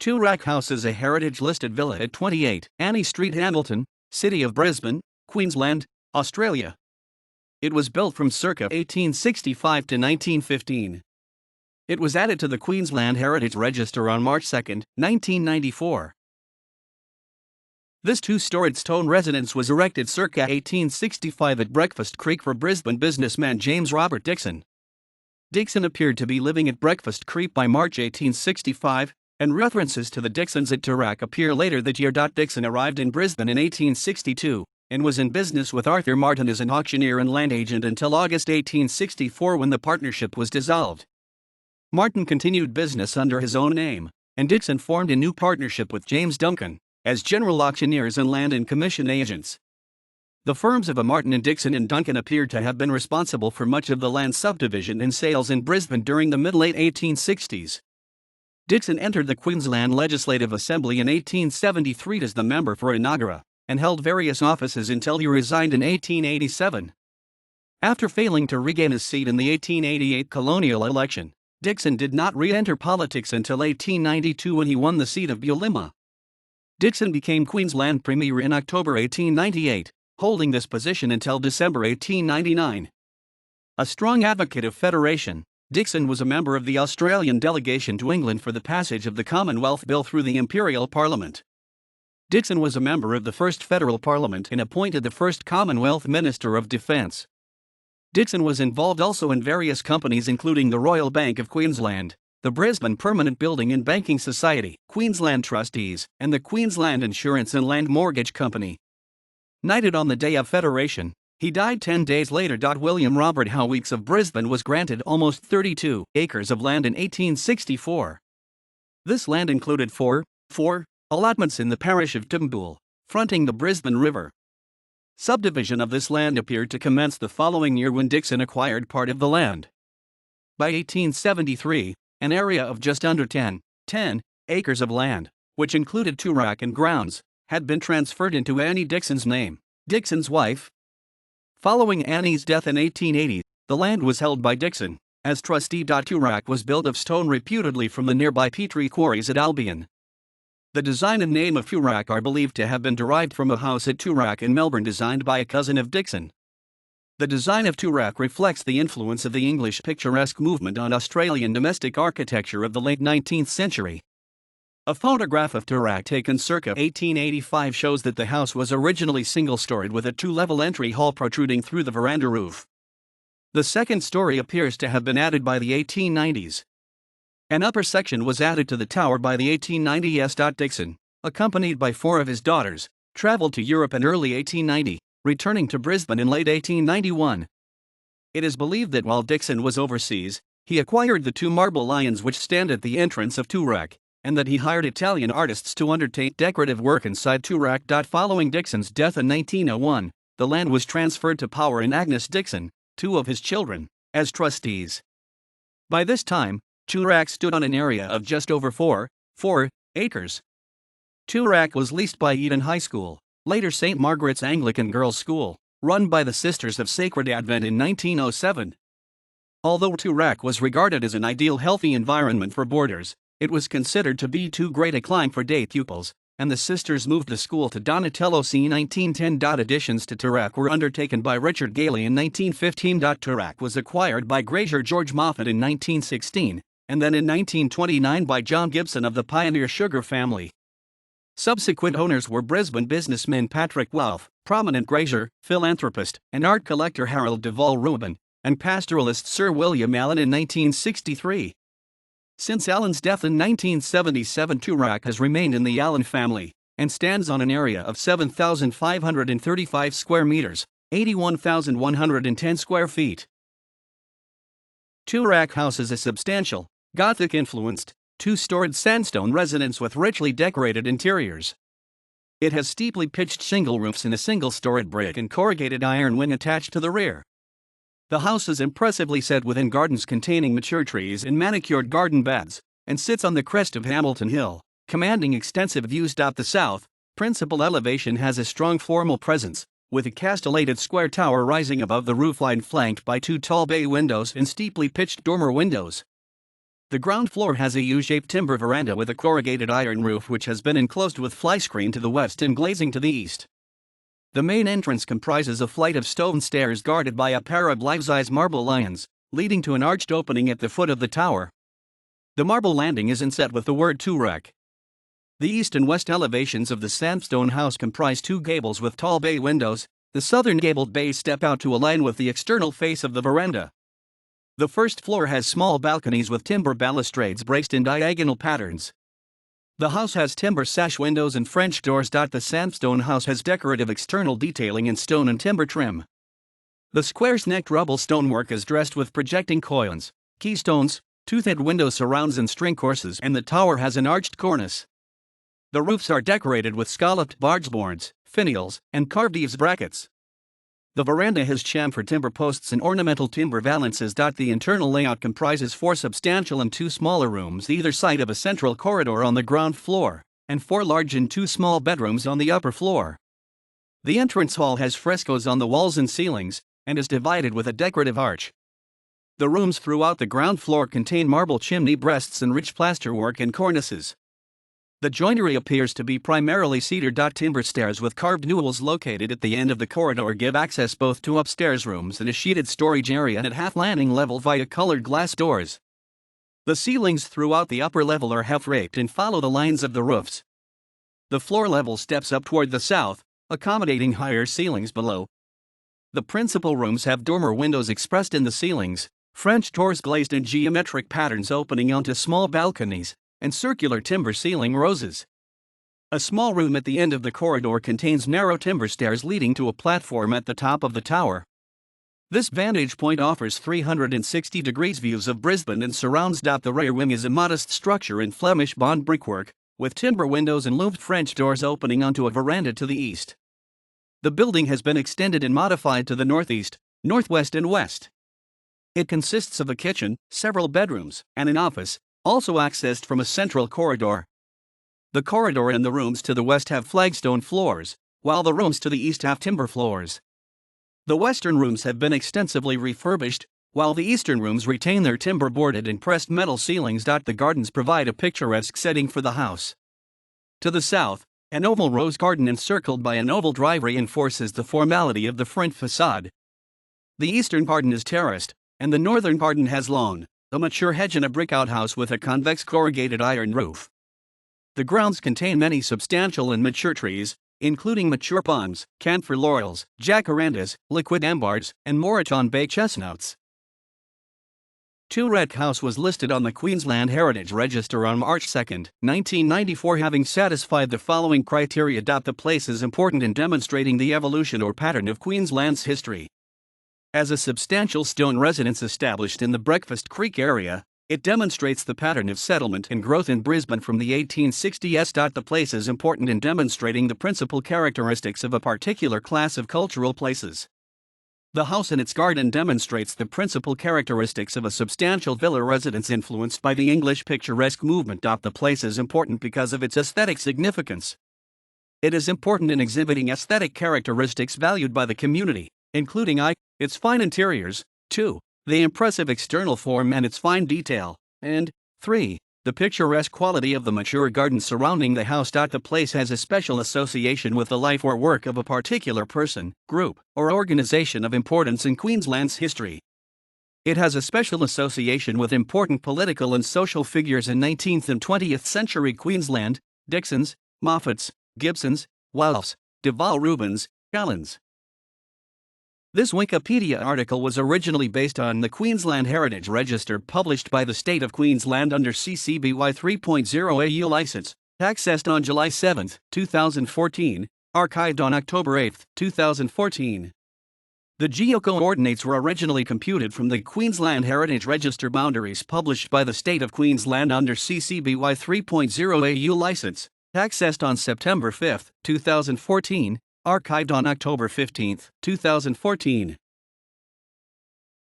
Toorak House is a heritage-listed villa at 28 Annie Street, Hamilton, City of Brisbane, Queensland, Australia. It was built from circa 1865 to 1915. It was added to the Queensland Heritage Register on March 2, 1994. This two-storied stone residence was erected circa 1865 at Breakfast Creek for Brisbane businessman James Robert Dixon. Dixon appeared to be living at Breakfast Creek by March 1865, and references to the Dixons at Toorak appear later that year. Dixon arrived in Brisbane in 1862, and was in business with Arthur Martin as an auctioneer and land agent until August 1864 when the partnership was dissolved. Martin continued business under his own name, and Dixon formed a new partnership with James Duncan as general auctioneers and land and commission agents. The firms of Martin and Dixon and Duncan appeared to have been responsible for much of the land subdivision and sales in Brisbane during the mid-late 1860s. Dixon entered the Queensland Legislative Assembly in 1873 as the member for Inagara, and held various offices until he resigned in 1887. After failing to regain his seat in the 1888 colonial election, Dixon did not re-enter politics until 1892 when he won the seat of Bulimma. Dixon became Queensland Premier in October 1898, holding this position until December 1899. A strong advocate of federation, Dixon was a member of the Australian delegation to England for the passage of the Commonwealth Bill through the Imperial Parliament. Dixon was a member of the first federal parliament and appointed the first Commonwealth Minister of Defence. Dixon was involved also in various companies including the Royal Bank of Queensland, the Brisbane Permanent Building and Banking Society, Queensland Trustees, and the Queensland Insurance and Land Mortgage Company. Knighted on the day of Federation, he died 10 days later. William Robert Howe Weeks of Brisbane was granted almost 32 acres of land in 1864. This land included four allotments in the parish of Timbool, fronting the Brisbane River. Subdivision of this land appeared to commence the following year when Dixon acquired part of the land. By 1873, an area of just under 10 acres of land, which included Toorak and grounds, had been transferred into Annie Dixon's name, Dixon's wife. Following Annie's death in 1880, the land was held by Dixon as trustee. Toorak was built of stone reputedly from the nearby Petrie quarries at Albion. The design and name of Toorak are believed to have been derived from a house at Toorak in Melbourne designed by a cousin of Dixon. The design of Toorak reflects the influence of the English picturesque movement on Australian domestic architecture of the late 19th century. A photograph of Toorak taken circa 1885 shows that the house was originally single-storied with a two-level entry hall protruding through the veranda roof. The second story appears to have been added by the 1890s. An upper section was added to the tower by the 1890s. Dixon, accompanied by four of his daughters, traveled to Europe in early 1890, returning to Brisbane in late 1891. It is believed that while Dixon was overseas, he acquired the two marble lions which stand at the entrance of Toorak, and that he hired Italian artists to undertake decorative work inside Toorak. Following Dixon's death in 1901, the land was transferred to Power and Agnes Dixon, two of his children, as trustees. By this time, Toorak stood on an area of just over 4 acres. Toorak was leased by Eden High School, later St. Margaret's Anglican Girls' School, run by the Sisters of Sacred Advent in 1907. Although Toorak was regarded as an ideal healthy environment for boarders, it was considered to be too great a climb for day pupils, and the sisters moved the school to Donatello c. 1910. Additions to Toorak were undertaken by Richard Gailey in 1915. Toorak was acquired by Grazier George Moffat in 1916, and then in 1929 by John Gibson of the Pioneer Sugar family. Subsequent owners were Brisbane businessman Patrick Wolfe, prominent grazier, philanthropist, and art collector Harold Duvall Rubin, and pastoralist Sir William Allen in 1963. Since Allen's death in 1977, Toorak has remained in the Allen family, and stands on an area of 7,535 square meters, 81,110 square feet. Toorak House is a substantial, Gothic-influenced, two-storied sandstone residence with richly decorated interiors. It has steeply pitched shingle roofs and a single-storied brick and corrugated iron wing attached to the rear. The house is impressively set within gardens containing mature trees and manicured garden beds, and sits on the crest of Hamilton Hill, commanding extensive views. The south, principal elevation has a strong formal presence, with a castellated square tower rising above the roofline flanked by two tall bay windows and steeply pitched dormer windows. The ground floor has a U-shaped timber veranda with a corrugated iron roof which has been enclosed with fly screen to the west and glazing to the east. The main entrance comprises a flight of stone stairs guarded by a pair of life-size marble lions, leading to an arched opening at the foot of the tower. The marble landing is inset with the word Toorak. The east and west elevations of the sandstone house comprise two gables with tall bay windows. The southern gabled bays step out to align with the external face of the veranda. The first floor has small balconies with timber balustrades braced in diagonal patterns. The house has timber sash windows and French doors. The sandstone house has decorative external detailing in stone and timber trim. The square-necked rubble stonework is dressed with projecting coins, keystones, toothed window surrounds and string courses, and the tower has an arched cornice. The roofs are decorated with scalloped barge boards, finials, and carved eaves brackets. The veranda has chamfered timber posts and ornamental timber valances. The internal layout comprises 4 substantial and 2 smaller rooms either side of a central corridor on the ground floor, and 4 large and 2 small bedrooms on the upper floor. The entrance hall has frescoes on the walls and ceilings, and is divided with a decorative arch. The rooms throughout the ground floor contain marble chimney breasts and rich plasterwork and cornices. The joinery appears to be primarily cedar. Timber stairs with carved newels located at the end of the corridor give access both to upstairs rooms and a sheeted storage area at half landing level via colored glass doors. The ceilings throughout the upper level are half-raked and follow the lines of the roofs. The floor level steps up toward the south, accommodating higher ceilings below. The principal rooms have dormer windows expressed in the ceilings, French doors glazed in geometric patterns opening onto small balconies, and circular timber ceiling roses. A small room at the end of the corridor contains narrow timber stairs leading to a platform at the top of the tower. This vantage point offers 360 degrees views of Brisbane and surrounds. The rear wing is a modest structure in Flemish bond brickwork, with timber windows and looped French doors opening onto a veranda to the east. The building has been extended and modified to the northeast, northwest and west. It consists of a kitchen, several bedrooms, and an office, also accessed from a central corridor. The corridor and the rooms to the west have flagstone floors, while the rooms to the east have timber floors. The western rooms have been extensively refurbished, while the eastern rooms retain their timber-boarded and pressed metal ceilings. The gardens provide a picturesque setting for the house. To the south, an oval rose garden encircled by an oval driveway reinforces the formality of the front facade. The eastern garden is terraced, and the northern garden has lawn, a mature hedge and a brick outhouse with a convex corrugated iron roof. The grounds contain many substantial and mature trees, including mature palms, camphor laurels, jacarandas, liquid ambars, and Moreton bay chestnuts. Toorak House was listed on the Queensland Heritage Register on March 2, 1994, having satisfied the following criteria. The place is important in demonstrating the evolution or pattern of Queensland's history. As a substantial stone residence established in the Breakfast Creek area, it demonstrates the pattern of settlement and growth in Brisbane from the 1860s. The place is important in demonstrating the principal characteristics of a particular class of cultural places. The house and its garden demonstrates the principal characteristics of a substantial villa residence influenced by the English picturesque movement. The place is important because of its aesthetic significance. It is important in exhibiting aesthetic characteristics valued by the community, including its fine interiors, 2. The impressive external form and its fine detail, and 3. The picturesque quality of the mature garden surrounding the house. The place has a special association with the life or work of a particular person, group, or organization of importance in Queensland's history. It has a special association with important political and social figures in 19th and 20th century Queensland: Dixons, Moffats, Gibsons, Wilfs, Duval Rubens, Allens. This Wikipedia article was originally based on the Queensland Heritage Register published by the State of Queensland under CC BY 3.0 AU license, accessed on July 7, 2014, archived on October 8, 2014. The geocoordinates were originally computed from the Queensland Heritage Register boundaries published by the State of Queensland under CC BY 3.0 AU license, accessed on September 5, 2014, archived on October 15, 2014.